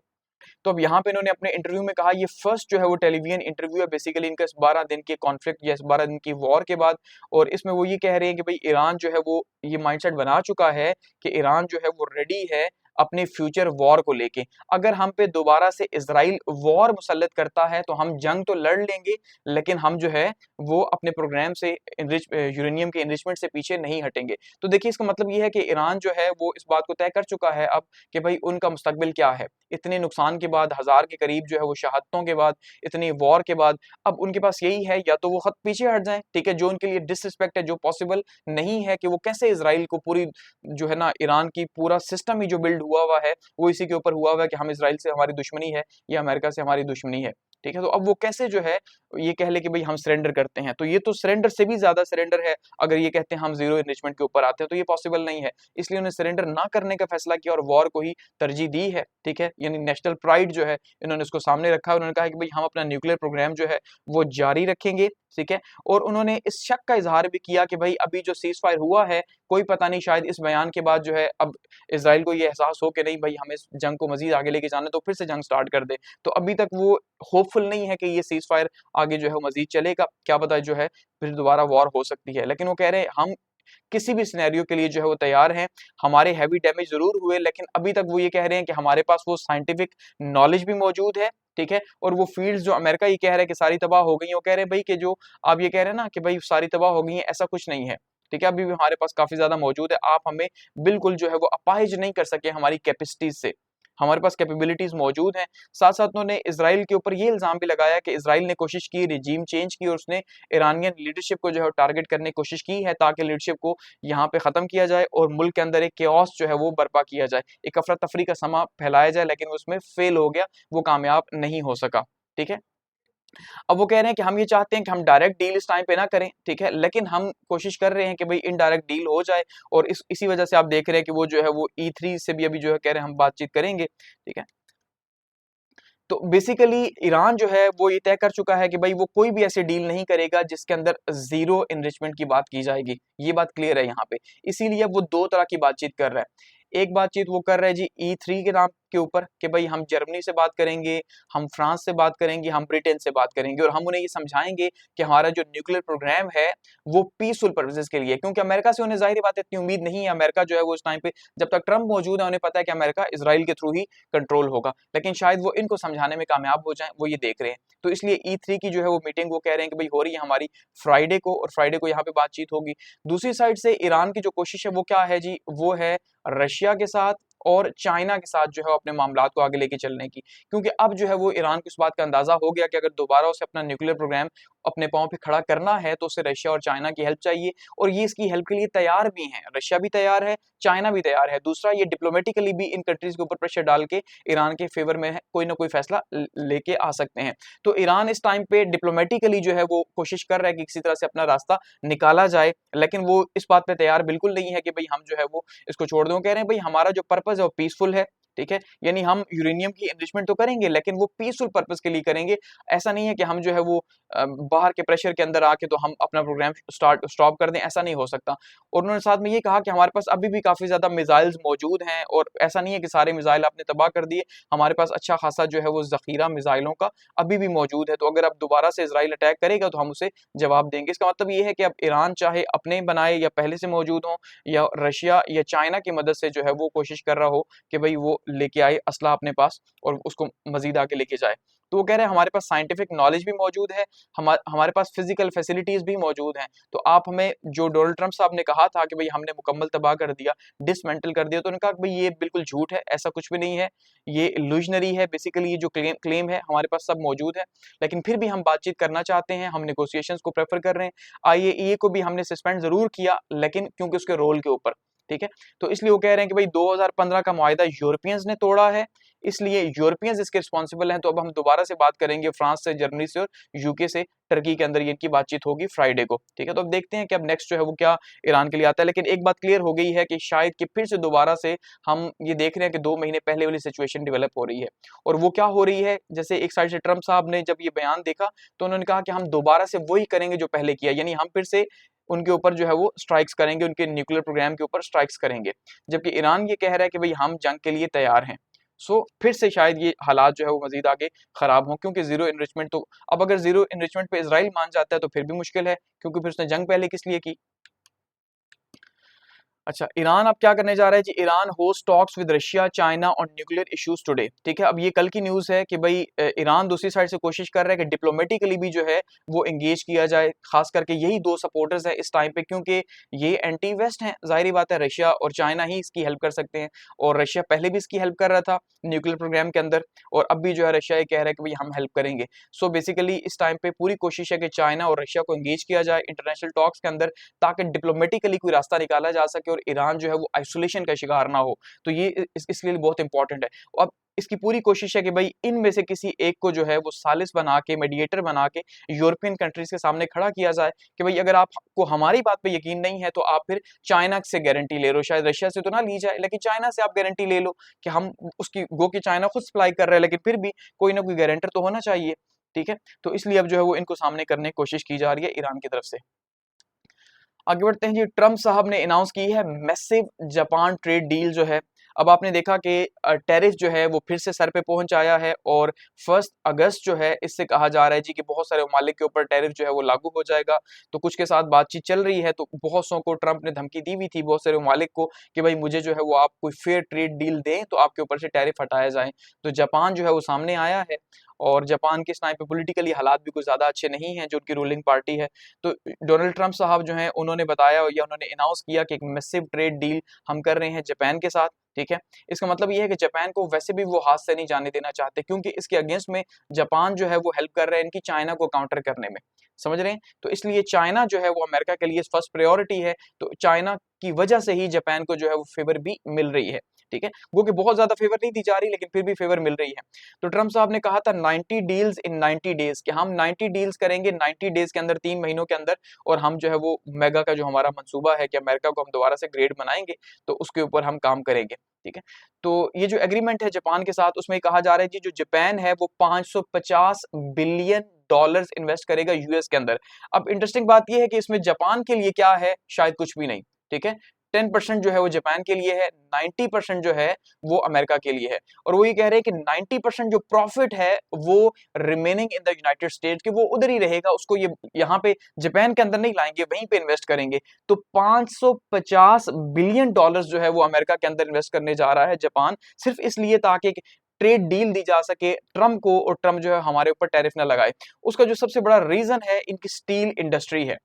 तो अब यहाँ पे इन्होंने अपने इंटरव्यू में कहा, ये फर्स्ट जो है वो टेलीविजन इंटरव्यू है बेसिकली इनका इस 12 दिन के कॉन्फ्लिक्ट या इस 12 दिन की वॉर के बाद, और इसमें वो ये कह रहे हैं कि भाई ईरान जो है वो ये माइंडसेट बना चुका है कि ईरान जो है वो रेडी है अपने फ्यूचर वॉर को लेके। अगर हम पे दोबारा से इजराइल वॉर मुसल्लत करता है तो हम जंग तो लड़ लेंगे, लेकिन हम जो है वो अपने प्रोग्राम से यूरेनियम के इनरिचमेंट से पीछे नहीं हटेंगे। तो देखिए इसका मतलब ये है कि ईरान जो है वो इस बात को तय कर चुका है अब कि भाई उनका मुस्तकबिल क्या है। इतने नुकसान के बाद, 1000 के करीब जो है वो शहादतों के बाद, इतनी वॉर के बाद, अब उनके पास यही है, या तो वो खत पीछे हट जाएं, ठीक है, जो उनके लिए डिसरिस्पेक्ट है, जो पॉसिबल नहीं है कि वो कैसे इजराइल को पूरी जो है ना ईरान की पूरा सिस्टम ही जो बिल्ड हुआ हुआ है वो इसी के ऊपर हुआ हुआ है कि हम इसराइल से हमारी दुश्मनी है या अमेरिका से हमारी दुश्मनी है। ठीक है, तो अब वो कैसे जो है ये कह ले कि भाई हम सरेंडर करते हैं, तो ये तो सरेंडर से भी ज्यादा सरेंडर है अगर ये कहते हैं हम जीरो इनरिचमेंट के ऊपर आते हैं, तो ये पॉसिबल नहीं है। इसलिए उन्हें सरेंडर ना करने का फैसला किया और वॉर को ही तरजीह दी है। ठीक है, यानी नेशनल प्राइड जो है इन्होंने उसको सामने रखा है। उन्होंने कहा कि भाई हम अपना न्यूक्लियर प्रोग्राम जो है वो जारी रखेंगे। ठीक है, और उन्होंने इस शक का इजहार भी किया कि भाई अभी जो सीज फायर हुआ है, कोई पता नहीं शायद इस बयान के बाद जो है अब इसराइल को ये एहसास हो कि नहीं भाई हमें इस जंग को मजीद आगे लेके जाना, तो फिर से जंग स्टार्ट कर दे। तो अभी तक वो होपफुल नहीं है कि ये सीज फायर आगे जो है वो मजीद चलेगा, क्या पता जो है फिर दोबारा वॉर हो सकती है। लेकिन वो कह रहे हैं हम किसी भी सिनेरियो के लिए जो है वो तैयार हैं। हमारे हैवी डैमेज जरूर हुए, लेकिन अभी तक वो ये कह रहे हैं कि हमारे पास वो साइंटिफिक नॉलेज भी मौजूद है। ठीक है, और वो फील्ड्स जो अमेरिका ये कह रहा है कि सारी तबाह हो गई है, वो कह रहे हैं भाई कि जो आप ये कह रहे हैं ना कि भाई सारी तबाह हो गई है, ऐसा कुछ नहीं है। ठीक है, अभी भी हमारे पास काफी ज्यादा मौजूद है, आप हमें बिल्कुल जो है वो अपाहिज नहीं कर सके हमारी कैपेसिटीज से, हमारे पास कैपेबिलिटीज मौजूद हैं। साथ साथ उन्होंने इसराइल के ऊपर ये इल्जाम भी लगाया कि इसराइल ने कोशिश की, रिजीम चेंज की और उसने ईरानियन लीडरशिप को जो है टारगेट करने की कोशिश की है ताकि लीडरशिप को यहाँ पे खत्म किया जाए और मुल्क के अंदर एक केओस जो है वो बर्पा किया जाए, एक अफरा तफरी का समा फैलाया जाए, लेकिन उसमें फेल हो गया, वो कामयाब नहीं हो सका। ठीक है, अब वो कह रहे हैं कि हम ये चाहते हैं कि हम डायरेक्ट डील इस टाइम पे ना करें। ठीक है, लेकिन हम कोशिश कर रहे हैं कि भाई इनडायरेक्ट डील हो जाए, और इसी वजह से आप देख रहे हैं कि वो जो है वो E3 से भी अभी जो है कह रहे हैं हम बातचीत करेंगे। ठीक है, तो बेसिकली ईरान जो है वो ये तय कर चुका है कि भाई वो कोई भी ऐसी डील नहीं करेगा जिसके अंदर जीरो इनरिचमेंट की बात की जाएगी, ये बात क्लियर है यहाँ पे। इसीलिए वो दो तरह की बातचीत कर रहा है। एक बातचीत वो कर रहा है जी E3 के नाम के ऊपर कि भाई हम जर्मनी से बात करेंगे, हम फ्रांस से बात करेंगे, हम ब्रिटेन से बात करेंगे, और हम उन्हें ये समझाएंगे कि हमारा जो न्यूक्लियर प्रोग्राम है वो पीसफुल पर्पसेस के लिए, क्योंकि अमेरिका से उन्हें जाहिर बात है इतनी उम्मीद नहीं है। अमेरिका जो है वो इस टाइम पे जब तक ट्रंप मौजूद है उन्हें पता है कि अमेरिका इसराइल के थ्रू ही कंट्रोल होगा, लेकिन शायद वो इनको समझाने में कामयाब हो जाए, वो ये देख रहे हैं। तो इसलिए E3 की जो है वो मीटिंग वो कह रहे हैं कि भाई हो रही है हमारी फ्राइडे को, और फ्राइडे को यहाँ पे बातचीत होगी। दूसरी साइड से ईरान की जो कोशिश है वो क्या है जी, वो है रशिया के साथ और चाइना के साथ जो है अपने मामलात को आगे लेके चलने की, क्योंकि अब जो है वो ईरान को इस बात का अंदाजा हो गया कि अगर दोबारा उसे अपना न्यूक्लियर प्रोग्राम अपने पांव पे खड़ा करना है तो उसे रशिया और चाइना की हेल्प चाहिए, और ये इसकी हेल्प के लिए तैयार भी हैं, रशिया भी तैयार है, चाइना भी तैयार है। दूसरा, ये डिप्लोमेटिकली भी इन कंट्रीज के ऊपर प्रेशर डाल के ईरान के फेवर में कोई ना कोई फैसला लेके आ सकते हैं। तो ईरान इस टाइम पे डिप्लोमेटिकली जो है वो कोशिश कर रहा है कि किसी तरह से अपना रास्ता निकाला जाए, लेकिन वो इस बात पे तैयार बिल्कुल नहीं है कि भाई हम जो है वो इसको छोड़ दें। कह रहे हैं भाई हमारा जो पर्पस है वो पीसफुल है। ठीक है, यानी हम यूरेनियम की एनरिचमेंट तो करेंगे लेकिन वो पीसफुल पर्पस के लिए करेंगे। ऐसा नहीं है कि हम जो है वो बाहर के प्रेशर के अंदर आके तो हम अपना प्रोग्राम स्टॉप कर दें, ऐसा नहीं हो सकता। और उन्होंने साथ में ये कहा कि हमारे पास अभी भी काफी ज्यादा मिसाइल्स मौजूद हैं, और ऐसा नहीं है कि सारे मिसाइल आपने तबाह कर दिए, हमारे पास अच्छा खासा जो है वो जखीरा मिसाइलों का अभी भी मौजूद है, तो अगर अब दोबारा से इसराइल अटैक करेगा तो हम उसे जवाब देंगे। इसका मतलब ये है कि अब ईरान चाहे अपने बनाए या पहले से मौजूद हो, या रशिया या चाइना की मदद से जो है वो कोशिश कर रहा हो कि भाई वो लेके आए असला अपने पास और उसको मजीद आगे लेके जाए। तो वो कह रहे हैं हमारे पास साइंटिफिक नॉलेज भी मौजूद है, हमारे पास फिजिकल फैसिलिटीज भी मौजूद हैं। तो आप हमें, जो डोनाल्ड ट्रंप साहब ने कहा था कि भाई हमने मुकम्मल तबाह कर दिया, डिसमेंटल कर दिया, तो उन्होंने कहा कि भाई ये बिल्कुल झूठ है, ऐसा कुछ भी नहीं है, ये इल्यूजनरी है। बेसिकली ये जो क्लेम है हमारे पास सब मौजूद है, लेकिन फिर भी हम बातचीत करना चाहते हैं, हम नेगोशिएशंस को प्रेफर कर रहे हैं। IAEA को भी हमने सस्पेंड जरूर किया, लेकिन क्योंकि उसके रोल के ऊपर। ठीक है, तो इसलिए वो कह रहे हैं कि भाई 2015 का मुआहिदा यूरोपियंस ने तोड़ा है, इसलिए यूरोपियंस इसके रिस्पॉन्सिबल हैं। तो अब हम दोबारा से बात करेंगे फ्रांस से, जर्मनी से और UK से, टर्की के अंदर इनकी बातचीत होगी फ्राइडे को। ठीक है, तो अब देखते हैं कि अब नेक्स्ट जो है वो क्या ईरान के लिए आता है। लेकिन एक बात क्लियर हो गई है कि शायद कि फिर से दोबारा से हम ये देख रहे हैं कि 2 महीने पहले वाली सिचुएशन डेवलप हो रही है। और वो क्या हो रही है, जैसे एक साइड से ट्रंप साहब ने जब ये बयान देखा तो उन्होंने कहा कि हम दोबारा से वही करेंगे जो पहले किया, यानी हम फिर से उनके ऊपर जो है वो स्ट्राइक्स करेंगे, उनके न्यूक्लियर प्रोग्राम के ऊपर स्ट्राइक्स करेंगे। जबकि ईरान ये कह रहा है कि भाई हम जंग के लिए तैयार हैं। फिर से शायद ये हालात जो है वो मजीद आगे खराब हों, क्योंकि जीरो इनरिचमेंट तो अब अगर जीरो इनरिचमेंट पे इसराइल मान जाता है तो फिर भी मुश्किल है, क्योंकि फिर उसने जंग पहले किस लिए की। अच्छा, ईरान अब क्या करने जा रहा है जी, Iran host talks with Russia China on nuclear issues today. ठीक है, अब ये कल की न्यूज़ है कि भाई ईरान दूसरी साइड से कोशिश कर रहा है कि डिप्लोमेटिकली भी जो है वो एंगेज किया जाए, खास करके यही दो सपोर्टर्स हैं इस टाइम पे, क्योंकि ये एंटी वेस्ट हैं, जाहिर बात है रशिया और चाइना ही इसकी हेल्प कर सकते हैं, और रशिया पहले भी इसकी हेल्प कर रहा था न्यूक्लियर प्रोग्राम के अंदर, और अब भी जो है रशिया ये कह रहा है कि भाई हम हेल्प करेंगे। बेसिकली इस टाइम पे पूरी कोशिश है कि चाइना और रशिया को एंगेज किया जाए इंटरनेशनल टॉक्स के अंदर, ताकि डिप्लोमेटिकली कोई रास्ता निकाला जा सके और ईरान जो है वो आइसोलेशन का शिकार ना हो। तो ये इसके लिए बहुत इंपॉर्टेंट है। अब इसकी पूरी कोशिश है कि भाई इनमें से किसी एक को जो है वो सालिस बना के, मीडिएटर बना के यूरोपियन कंट्रीज के सामने खड़ा किया जाए कि भाई अगर आपको हमारी बात पे यकीन नहीं है तो आप फिर चाइना से गारंटी ले लो। शायद रशिया से तो ना ली जाए, लेकिन चाइना से आप गारंटी ले लो कि हम उसकी गो कि चाइना खुद सप्लाई कर रहा है, लेकिन फिर भी कोई ना कोई गारंटर तो होना चाहिए। ठीक है, तो इसलिए अब जो है वो इनको सामने करने की कोशिश की जा रही है ईरान की तरफ से। आगे बढ़ते हैं जी। ट्रम्प साहब ने अनाउंस की है मैसिव जापान ट्रेड डील जो है। अब आपने देखा कि टैरिफ जो है वो फिर से सर पे पहुंच आया है और 1 अगस्त जो है इससे कहा जा रहा है जी कि बहुत सारे ममालिक के ऊपर टैरिफ जो है वो लागू हो जाएगा। तो कुछ के साथ बातचीत चल रही है, तो बहुत सौ को ट्रम्प ने धमकी दी हुई थी, बहुत सारे ममालिक को, कि भाई मुझे जो है वो आप कोई फेयर ट्रेड डील दें तो आपके ऊपर से टैरिफ हटाया जाए। तो जापान जो है वो सामने आया है और जापान के इस टाइम पे पॉलिटिकली हालात भी कुछ ज्यादा अच्छे नहीं हैं, जो उनकी रूलिंग पार्टी है। तो डोनाल्ड ट्रम्प साहब जो हैं उन्होंने बताया या उन्होंने अनाउंस किया कि एक मैसिव ट्रेड डील हम कर रहे हैं जापान के साथ। ठीक है, इसका मतलब ये है कि जापान को वैसे भी वो हाथ से नहीं जाने देना चाहते, क्योंकि इसके अगेंस्ट में जापान जो है वो हेल्प कर रहा है इनकी चाइना को काउंटर करने में, समझ रहे हैं। तो इसलिए चाइना जो है वो अमेरिका के लिए फर्स्ट प्रायोरिटी है। तो चाइना की वजह से ही जापान को जो है वो फेवर भी मिल रही है। ठीक है, वो कि बहुत ज्यादा फेवर नहीं दी जा रही, लेकिन फिर भी फेवर मिल रही है। तो ट्रम्प साहब ने कहा था 90 डील्स इन 90 डेज, कि हम 90 डील्स करेंगे 90 डेज के अंदर, 3 महीनों के अंदर, और हम जो है वो मेगा का जो हमारा मंसूबा है कि अमेरिका को हम दोबारा से ग्रेड बनाएंगे, तो उसके ऊपर हम काम करेंगे। ठीक है, तो ये जो एग्रीमेंट है जापान के साथ, उसमें कहा जा रहा है जी जो जापान है वो 550 बिलियन डॉलर्स इन्वेस्ट करेगा यूएस के अंदर। अब इंटरेस्टिंग बात यह है कि इसमें जापान के लिए क्या है, शायद कुछ भी नहीं। ठीक है, 10% जो है वो जापान के लिए है, 90% जो है वो अमेरिका के लिए है। और वो ये कह रहे हैं कि 90% जो प्रॉफिट है वो remaining in the United states, कि वो उधर ही रहेगा, उसको ये यहाँ पे जापान के अंदर नहीं लाएंगे, वहीं पे इन्वेस्ट करेंगे। तो 550 बिलियन डॉलर्स जो है वो अमेरिका के अंदर इन्वेस्ट करने जा रहा है जापान, सिर्फ इसलिए ताकि ट्रेड डील दी जा सके ट्रम्प को, और ट्रम्प जो है हमारे ऊपर टैरिफ ना लगाए। उसका जो सबसे बड़ा रीजन है इनकी स्टील इंडस्ट्री है।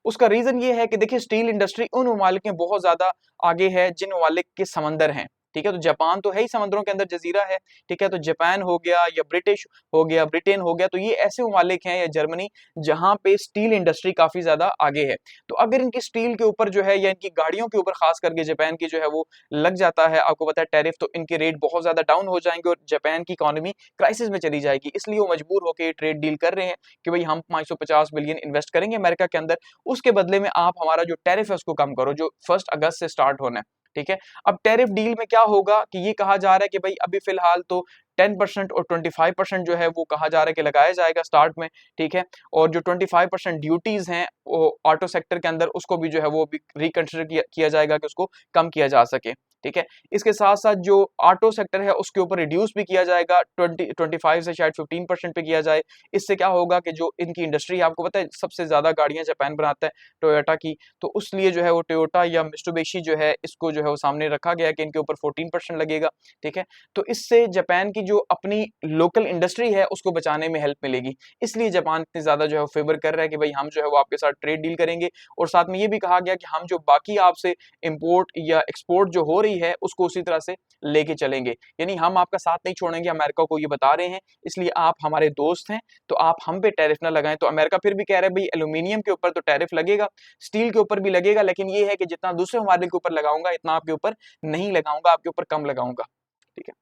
उसका रीजन ये है कि देखिए स्टील इंडस्ट्री उन ममालिक में बहुत ज्यादा आगे है जिन ममालिक के समंदर हैं। ठीक है, तो जापान तो है ही समुद्रों के अंदर जजीरा है। ठीक है, तो जापान हो गया या ब्रिटिश हो गया, ब्रिटेन हो गया, तो ये ऐसे ममालिक हैं, या जर्मनी, जहां पे स्टील इंडस्ट्री काफी ज्यादा आगे है। तो अगर इनकी स्टील के ऊपर जो है या इनकी गाड़ियों के ऊपर खास करके जापान की जो है वो लग जाता है, आपको पता है टैरिफ, तो इनके रेट बहुत ज्यादा डाउन हो जाएंगे और जापान की इकोनॉमी क्राइसिस में चली जाएगी। इसलिए वो मजबूर होकर ट्रेड डील कर रहे हैं कि भाई हम 550 बिलियन इन्वेस्ट करेंगे अमेरिका के अंदर, उसके बदले में आप हमारा जो टैरिफ है उसको कम करो, जो 1 अगस्त से स्टार्ट होना है। ठीक है, अब टैरिफ डील में क्या होगा कि ये कहा जा रहा है कि भाई अभी फिलहाल तो 10% और 25% जो है वो कहा जा रहा है कि लगाया जाएगा स्टार्ट में। ठीक है, और जो 25% ड्यूटीज हैं वो ऑटो सेक्टर के अंदर, उसको भी जो है वो भी रिकंसिडर किया जाएगा कि उसको कम किया जा सके। ठीक है, इसके साथ साथ जो ऑटो सेक्टर है उसके ऊपर रिड्यूस भी किया जाएगा, 25 से शायद 15% पे किया जाए। इससे क्या होगा कि जो इनकी इंडस्ट्री है, आपको पता है सबसे ज्यादा गाड़ियां जापान बनाता है टोयोटा की, तो उसलिए जो है वो टोयोटा या मित्सुबिशी जो है इसको जो है वो सामने रखा गया कि इनके ऊपर 14% लगेगा। ठीक है, तो इससे जापान की जो अपनी लोकल इंडस्ट्री है उसको बचाने में हेल्प मिलेगी। इसलिए जापान इतने ज्यादा जो है फेवर कर रहा है कि भाई हम जो है वो आपके साथ ट्रेड डील करेंगे, और साथ में ये भी कहा गया कि हम जो बाकी आपसे इंपोर्ट या एक्सपोर्ट जो हो रही है उसको उसी तरह से लेके चलेंगे, यानी हम आपका साथ नहीं छोड़ेंगे, अमेरिका को ये बता रहे हैं। इसलिए आप हमारे दोस्त हैं तो आप हम पे टैरिफ ना लगाएं। तो अमेरिका फिर भी कह रहा है भाई एल्यूमिनियम के ऊपर तो टैरिफ लगेगा, स्टील के ऊपर भी लगेगा, लेकिन ये है कि जितना दूसरे ममालिक के ऊपर लगाऊंगा इतना आपके ऊपर नहीं लगाऊंगा, आपके ऊपर कम लगाऊंगा। ठीक है,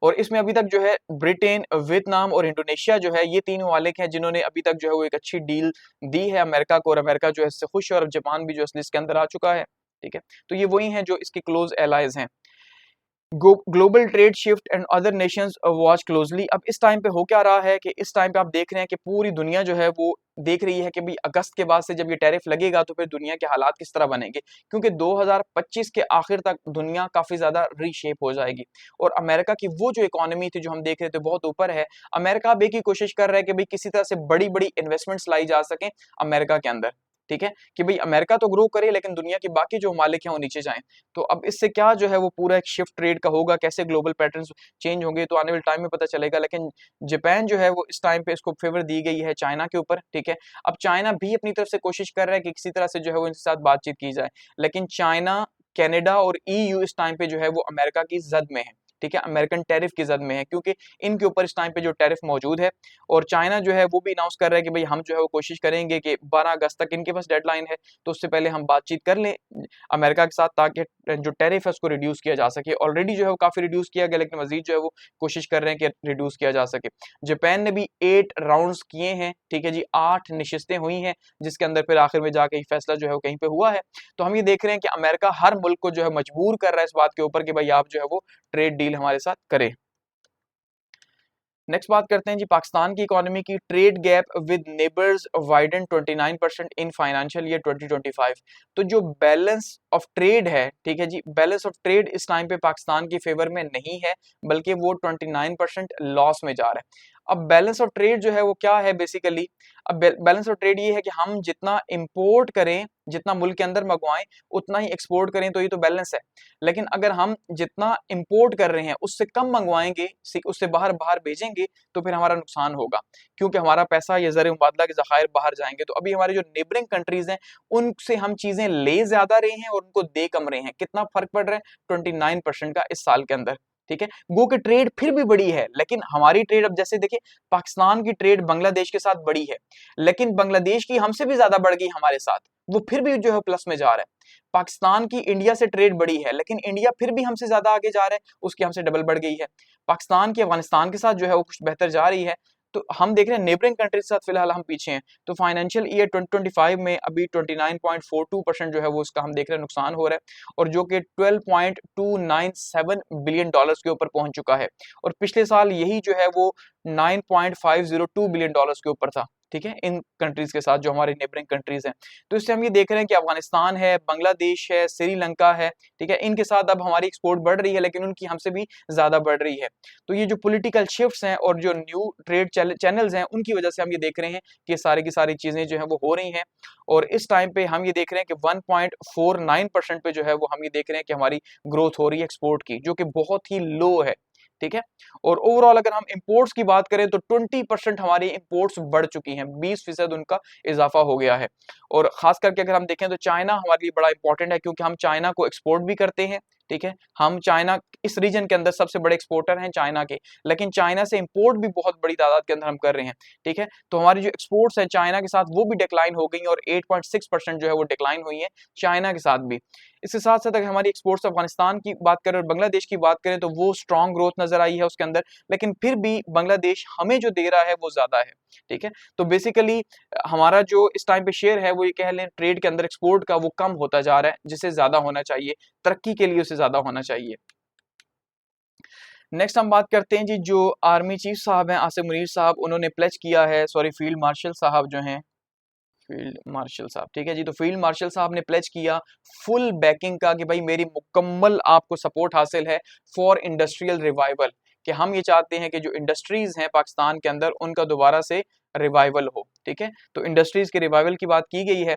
और इसमें अभी तक जो है ब्रिटेन, वियतनाम और इंडोनेशिया जो है, ये 3 ममालिक हैं जिन्होंने अभी तक जो है वो एक अच्छी डील दी है अमेरिका को, और अमेरिका जो है इससे खुश है, और जापान भी जो है इसके अंदर आ चुका है। ठीक है, तो ये वही हैं जो इसके क्लोज एलाइज हैं। Global trade shift and other Nations watch closely. अब इस टाइम पे हो क्या रहा है कि इस टाइम पे आप देख रहे हैं कि पूरी दुनिया जो है वो देख रही है कि भाई अगस्त के बाद से जब ये टैरिफ लगेगा तो फिर दुनिया के हालात किस तरह बनेंगे, क्योंकि 2025 के आखिर तक दुनिया काफी ज्यादा रीशेप हो जाएगी। और अमेरिका की वो जो इकोनॉमी थी जो हम देख रहे थे बहुत ऊपर है, अमेरिका अब एक ही कोशिश कर रहा है कि भाई किसी तरह से बड़ी बड़ी इन्वेस्टमेंट्स लाई जा सके अमेरिका के अंदर। ठीक है, कि भाई अमेरिका तो ग्रो करे लेकिन दुनिया के बाकी जो मालिक हैं वो नीचे जाएं। तो अब इससे क्या जो है वो पूरा एक शिफ्ट ट्रेड का होगा, कैसे ग्लोबल पैटर्न्स चेंज होंगे तो आने वाले टाइम में पता चलेगा। लेकिन जापान जो है वो इस टाइम पे इसको फेवर दी गई है चाइना के ऊपर। ठीक है, अब चाइना भी अपनी तरफ से कोशिश कर रहा है कि किसी तरह से जो है वो इनके साथ बातचीत की जाए, लेकिन चाइना, कनाडा और ईयू इस टाइम पे जो है वो अमेरिका की जद में है। ठीक है, अमेरिकन टैरिफ की जद में है, क्योंकि इनके ऊपर इस टाइम पे जो टैरिफ मौजूद है। और चाइना जो है वो भी अनाउंस कर रहा है कि भाई हम जो है वो कोशिश करेंगे कि 12 अगस्त तक इनके पास डेडलाइन है, तो उससे पहले हम बातचीत कर लें अमेरिका के साथ, ताकि जो टैरिफ है उसको रिड्यूस किया जा सके। ऑलरेडी जो है वो काफी रिड्यूस किया गया, लेकिन मजीद जो है वो कोशिश कर रहे हैं कि रिड्यूस किया जा सके। जापान ने भी 8 राउंड्स किए हैं, ठीक है जी, 8 नशिस्तें हुई हैं, जिसके अंदर फिर आखिर में जाके फैसला जो है वो कहीं पे हुआ है। तो हम ये देख रहे हैं कि अमेरिका हर मुल्क को जो है मजबूर कर रहा है इस बात के ऊपर कि भाई आप जो है वो ट्रेड डील हमारे साथ करें। नेक्स्ट बात करते हैं जी पाकिस्तान की इकोनॉमी की। Trade gap with neighbours widen 29% in financial year 2025। तो जो बैलेंस ऑफ ट्रेड है, ठीक है जी, बैलेंस ऑफ ट्रेड इस टाइम पे पाकिस्तान की फेवर में नहीं है, बल्कि वो 29% लॉस में जा रहा है। अब बैलेंस ऑफ ट्रेड जो है वो क्या है बेसिकली, अब बैलेंस ऑफ ट्रेड ये है कि हम जितना इंपोर्ट करें, जितना मुल्क के अंदर मंगवाएं, उतना ही एक्सपोर्ट करें, तो ये तो बैलेंस है। लेकिन अगर हम जितना इंपोर्ट कर रहे हैं उससे कम मंगवाएंगे, उससे बाहर बाहर भेजेंगे, तो फिर हमारा नुकसान होगा, क्योंकि हमारा पैसा या ज़र मुबादला के ज़खायर बाहर जाएंगे। तो अभी हमारे जो नेबरिंग कंट्रीज हैं उनसे हम चीजें ले ज्यादा रहे हैं और उनको दे कम रहे हैं। कितना फर्क पड़ रहा है? 29% का इस साल के अंदर, ठीक है। गो की ट्रेड फिर भी बड़ी है, लेकिन हमारी ट्रेड, अब जैसे देखिए पाकिस्तान की ट्रेड बांग्लादेश के साथ बड़ी है, लेकिन बांग्लादेश की हमसे भी ज्यादा बढ़ गई हमारे साथ, वो फिर भी जो है प्लस में जा रहा है। पाकिस्तान की इंडिया से ट्रेड बड़ी है, लेकिन इंडिया फिर भी हमसे ज्यादा आगे जा रहा है, उसकी हमसे डबल बढ़ गई है। पाकिस्तान की अफगानिस्तान के साथ जो है वो कुछ बेहतर जा रही है। तो हम देख रहे हैं नेबरिंग कंट्रीज के साथ फिलहाल हम पीछे हैं। तो फाइनेंशियल ईयर 2025 में अभी 29.42% जो है वो उसका हम देख रहे हैं नुकसान हो रहा है, और जो कि 12.297 बिलियन डॉलर्स के ऊपर पहुंच चुका है। और पिछले साल यही जो है वो 9.502 बिलियन डॉलर्स के ऊपर था, ठीक है, इन कंट्रीज के साथ जो हमारे नेबरिंग कंट्रीज हैं। तो इससे हम ये देख रहे हैं कि अफगानिस्तान है, बांग्लादेश है, श्रीलंका है, ठीक है, इनके साथ अब हमारी एक्सपोर्ट बढ़ रही है, लेकिन उनकी हमसे भी ज्यादा बढ़ रही है। तो ये जो पॉलिटिकल शिफ्ट्स हैं और जो न्यू ट्रेड चैनल्स हैं, उनकी वजह से हम ये देख रहे हैं कि सारी की सारी चीजें जो है वो हो रही हैं। और इस टाइम पे हम ये देख रहे हैं कि 1.49% पे जो है वो हम ये देख रहे हैं कि हमारी ग्रोथ हो रही है एक्सपोर्ट की, जो कि बहुत ही लो है, ठीक है। और ओवरऑल अगर हम इंपोर्ट्स की बात करें तो 20% हमारी इंपोर्ट्स बढ़ चुकी हैं, 20% उनका इजाफा हो गया है। और खास करके अगर हम देखें तो चाइना हमारे लिए बड़ा इंपॉर्टेंट है, क्योंकि हम चाइना को एक्सपोर्ट भी करते हैं, ठीक है। हम चाइना, इस रीजन के अंदर सबसे बड़े एक्सपोर्टर हैं चाइना के, लेकिन चाइना से इंपोर्ट भी बहुत बड़ी तादाद के अंदर हम कर रहे हैं, ठीक है। तो हमारी जो एक्सपोर्ट्स है चाइना के साथ वो भी डिक्लाइन हो गई, और 8.6% जो है वो डिक्लाइन हुई है चाइना के साथ भी। इसके साथ साथ अगर हमारी एक्सपोर्ट्स अफगानिस्तान की बात करें और बांग्लादेश की बात करें तो वो स्ट्रॉन्ग ग्रोथ नजर आई है उसके अंदर, लेकिन फिर भी बांग्लादेश हमें जो दे रहा है वो ज्यादा है, ठीक है। तो बेसिकली हमारा जो इस टाइम पे शेयर है वो ये कह लें ट्रेड के अंदर एक्सपोर्ट का, वो कम होता जा रहा है, जिसे ज्यादा होना चाहिए, तरक्की के लिए उसे ज्यादा होना चाहिए। नेक्स्ट हम बात करते हैं जी, जो आर्मी चीफ साहब हैं आसिम मुनीर साहब, उन्होंने प्लेज किया है, सॉरी फील्ड मार्शल साहब जो हैं, फील्ड मार्शल साहब, ठीक है जी, तो फील्ड मार्शल साहब ने प्लेज किया फुल बैकिंग का कि भाई मेरी मुकम्मल आपको सपोर्ट हासिल है फॉर इंडस्ट्रियल रिवाइवल, कि हम ये चाहते हैं कि जो इंडस्ट्रीज हैं पाकिस्तान के अंदर उनका दोबारा से रिवाइवल हो, ठीक है। तो इंडस्ट्रीज के रिवाइवल की बात की गई है।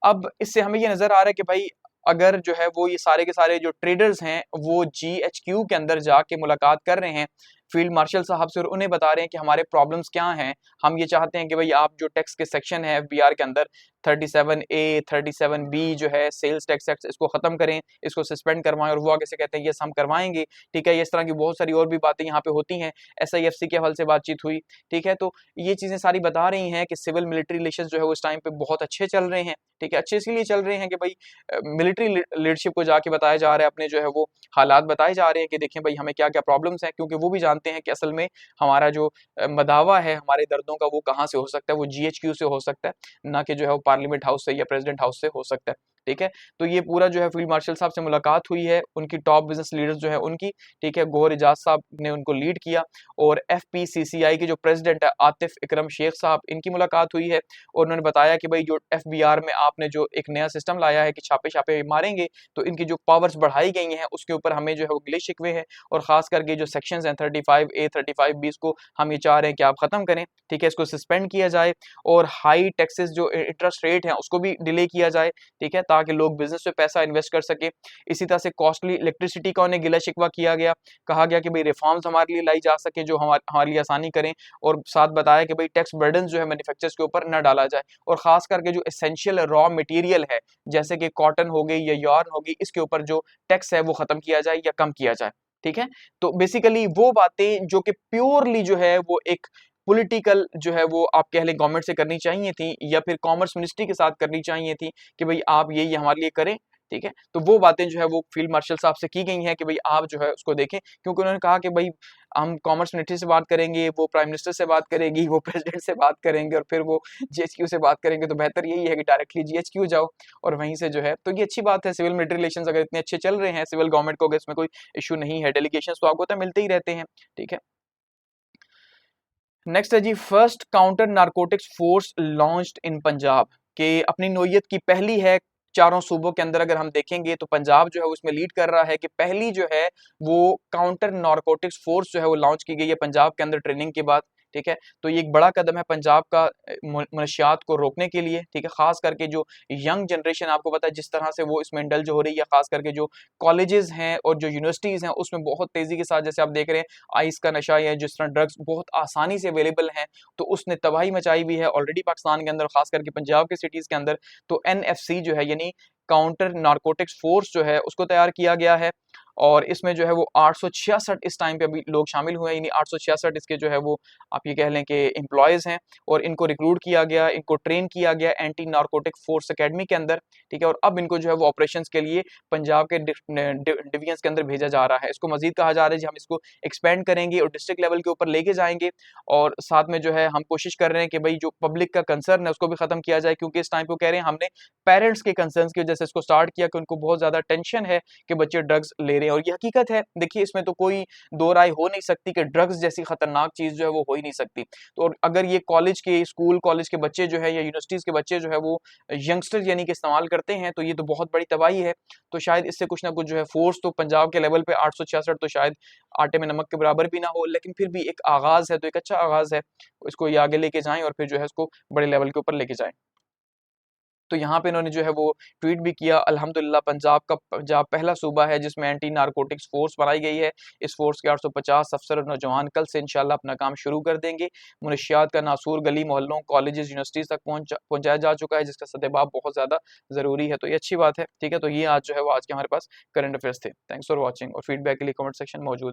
अब इससे हमें ये नजर आ रहा है कि भाई अगर जो है वो ये सारे के सारे जो ट्रेडर्स हैं वो GHQ के अंदर जाके मुलाकात कर रहे हैं फील्ड मार्शल साहब से, और उन्हें बता रहे हैं कि हमारे प्रॉब्लम्स क्या हैं, हम ये चाहते हैं कि भाई आप जो टैक्स के सेक्शन है FBR के अंदर 37A 37B जो है सेल्स टैक्स इसको खत्म करें, इसको सस्पेंड करवाएं, और वो आगे से कहते हैं यस हम करवाएंगे, ठीक है। इस तरह की बहुत सारी और भी बातें यहाँ पे होती हैं। SIFC के हवाले से बातचीत हुई, ठीक है। तो ये चीजें सारी बता रही हैं कि सिविल मिलिट्री रिलेशन जो है वो इस टाइम पे बहुत अच्छे चल रहे हैं, ठीक है। अच्छे इसीलिए चल रहे हैं कि भाई मिलिट्री लीडरशिप को जाके बताया जा रहा है, अपने जो है वो हालात बताए जा रहे हैं कि देखें भाई हमें क्या क्या प्रॉब्लम्स हैं, क्योंकि वो भी जानते हैं कि असल में हमारा जो मदावा है हमारे दर्दों का वो कहाँ से हो सकता है, वो GHQ से हो सकता है, ना कि जो है वो पार्लियामेंट हाउस से या प्रेसिडेंट हाउस से हो सकता है, ठीक है। तो ये पूरा जो है फील्ड मार्शल साहब से मुलाकात हुई है, उनकी टॉप बिजनेस लीडर्स जो है उनकी, ठीक है, गौहर एजाज साहब ने उनको लीड किया, और FPCCI के जो प्रेसिडेंट है आतिफ इकरम शेख साहब, इनकी मुलाकात हुई है, और उन्होंने बताया कि भाई जो FBR में आपने जो एक नया सिस्टम लाया है कि छापे छापे मारेंगे, तो इनकी जो पावर्स बढ़ाई गई हैं उसके ऊपर हमें जो है वो गिले शिकवे है, और खास करके जो सेक्शंस हैं 35A 35B को हम ये चाह रहे हैं कि आप खत्म करें, ठीक है, इसको सस्पेंड किया जाए, और हाई टैक्सेस जो इंटरेस्ट रेट है उसको भी डिले किया जाए, ठीक है, ताकि लोग बिजनेस में पैसा इन्वेस्ट कर सके। इसी तरह से कॉस्टली इलेक्ट्रिसिटी का उन्हें गिला शिकवा किया गया, कहा गया कि भाई रिफॉर्म्स हमारे लिए लाई जा सके जो हमारे लिए आसानी करें, और साथ बताया कि भाई टैक्स बर्डन जो है मैन्युफैक्चरर्स के ऊपर न डाला जाए, और खास करके जो एसेंशियल रॉ मटेरियल है जैसे कि कॉटन हो गई या यार्न हो गई, इसके ऊपर जो टैक्स है वो खत्म किया जाए या कम किया जाए। ठीक है। तो बेसिकली वो बातें जो कि प्योरली जो है वो एक पॉलिटिकल जो है वो आप कह लें गवर्नमेंट से करनी चाहिए थी या फिर कॉमर्स मिनिस्ट्री के साथ करनी चाहिए थी कि भाई आप ये हमारे लिए करें, ठीक है। तो वो बातें जो है वो फील्ड मार्शल साहब से की गई हैं कि भाई आप जो है उसको देखें, क्योंकि उन्होंने कहा कि भाई हम कॉमर्स मिनिस्ट्री से बात करेंगे, वो प्राइम मिनिस्टर से बात करेगी, वो प्रेसिडेंट से बात करेंगे और फिर वो जीएचक्यू से बात करेंगे, तो बेहतर यही है कि डायरेक्टली जीएचक्यू जाओ और वहीं से जो है, तो ये अच्छी बात है। सिविल मिलिट्री रिलेशंस अगर इतने अच्छे चल रहे हैं सिविल गवर्नमेंट को, अगर इसमें कोई इश्यू नहीं है, डेलीगेशंस तो आपको तो मिलते ही रहते हैं, ठीक है। नेक्स्ट है जी, first counter narcotics force launched in Punjab, के अपनी नोयत की पहली है चारों सूबों के अंदर। अगर हम देखेंगे तो पंजाब जो है उसमें लीड कर रहा है कि पहली जो है वो काउंटर नारकोटिक्स फोर्स जो है वो लॉन्च की गई है पंजाब के अंदर ट्रेनिंग के बाद, ठीक है। तो ये एक बड़ा कदम है पंजाब का मनशियात को रोकने के लिए, ठीक है। खास करके जो यंग जनरेशन, आपको पता है जिस तरह से वो इसमें इंडल्ज हो रही है, खास करके जो कॉलेजेस हैं और जो यूनिवर्सिटीज हैं उसमें बहुत तेजी के साथ, जैसे आप देख रहे हैं आइस का नशा या जिस तरह ड्रग्स बहुत आसानी से अवेलेबल हैं, तो उसने तबाही मचाई हुई है ऑलरेडी पाकिस्तान के अंदर, खास करके पंजाब के सिटीज के अंदर। तो एनएफसी जो है यानी काउंटर नारकोटिक्स फोर्स जो है उसको तैयार किया गया है और इसमें जो है वो 866 इस टाइम पे अभी लोग शामिल हुए हैं, यानी 866 इसके जो है वो आप ये कह लें कि एम्प्लॉयज हैं और इनको रिक्रूट किया गया, इनको ट्रेन किया गया एंटी नारकोटिक फोर्स एकेडमी के अंदर, ठीक है। और अब इनको जो है वो ऑपरेशंस के लिए पंजाब के डिवीजन्स के अंदर भेजा जा रहा है। इसको मजीद कहा जा रहा है जी हम इसको एक्सपेंड करेंगे और डिस्ट्रिक्ट लेवल के ऊपर लेके जाएंगे और साथ में जो है हम कोशिश कर रहे हैं कि भाई जो पब्लिक का कंसर्न है उसको भी खत्म किया जाए, क्योंकि इस टाइम पे कह रहे हैं हमने पेरेंट्स के कंसर्न की वजह से इसको स्टार्ट किया कि उनको बहुत ज्यादा टेंशन है कि बच्चे ड्रग्स ले रहे हैं, और ये हकीकत है। देखिए इसमें तो कोई दो राय हो नहीं सकती कि ड्रग्स जैसी खतरनाक चीज जो है वो हो ही नहीं सकती। तो अगर ये कॉलेज के स्कूल कॉलेज के बच्चे जो है या यूनिवर्सिटीज के बच्चे जो है वो यंगस्टर यानी कि इस्तेमाल करते हैं, तो ये तो बहुत बड़ी तबाही है। तो शायद इससे कुछ ना कुछ जो है फोर्स तो पंजाब के लेवल पे 866 तो शायद आटे में नमक के बराबर भी ना हो, लेकिन फिर भी एक आगाज है, तो एक अच्छा आगाज है। इसको ये आगे लेके जाएं और फिर जो है इसको बड़े लेवल के ऊपर लेके जाएं। तो यहाँ पे इन्होंने जो है वो ट्वीट भी किया, अल्हम्दुलिल्लाह पंजाब पहला सूबा है जिसमें एंटी नारकोटिक्स फोर्स बनाई गई है। इस फोर्स के 850 अफसर और नौजवान कल से इंशाल्लाह अपना काम शुरू कर देंगे। मुनशियात का नासूर गली मोहल्लों कॉलेजेस यूनिवर्सिटीज तक पहुंचाया जा चुका है, जिसका सद्देबाब बहुत ज़्यादा ज़रूरी है। तो ये अच्छी बात है, ठीक है। तो ये आज जो है वो आज के हमारे पास करंट अफेयर्स थे। थैंक्स फॉर वॉचिंग और फीडबैक के लिए कमेंट सेक्शन मौजूद है।